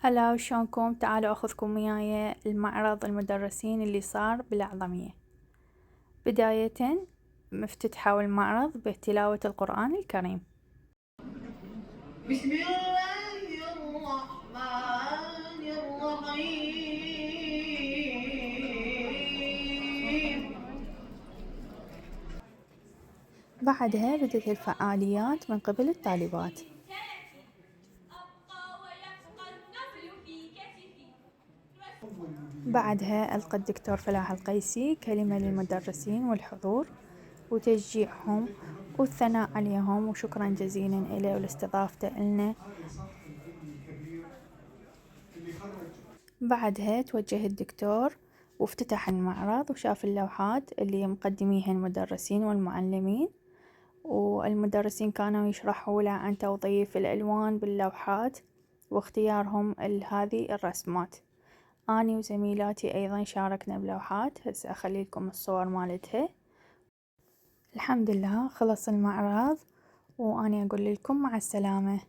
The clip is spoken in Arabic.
هلا وشونكم؟ تعالوا أخذكم وياي المعرض المدرسين اللي صار بالأعظمية. بداية افتتحوا المعرض بتلاوة القرآن الكريم. بسم الله الرحمن الرحيم. بعدها بدت الفعاليات من قبل الطالبات. بعدها ألقى الدكتور فلاح القيسي كلمة للمدرسين والحضور وتشجيعهم والثناء عليهم وشكرا جزيلا إليه ولاستضافته إلنا. بعدها توجه الدكتور وافتتح المعرض وشاف اللوحات اللي مقدميها المدرسين والمعلمين، والمدرسين كانوا يشرحوا له عن توظيف الألوان باللوحات واختيارهم لهذه الرسمات. أني وزميلاتي أيضا شاركنا بلوحات، هسه أخلي لكم الصور مالتها. الحمد لله خلص المعرض وأني أقول لكم مع السلامة.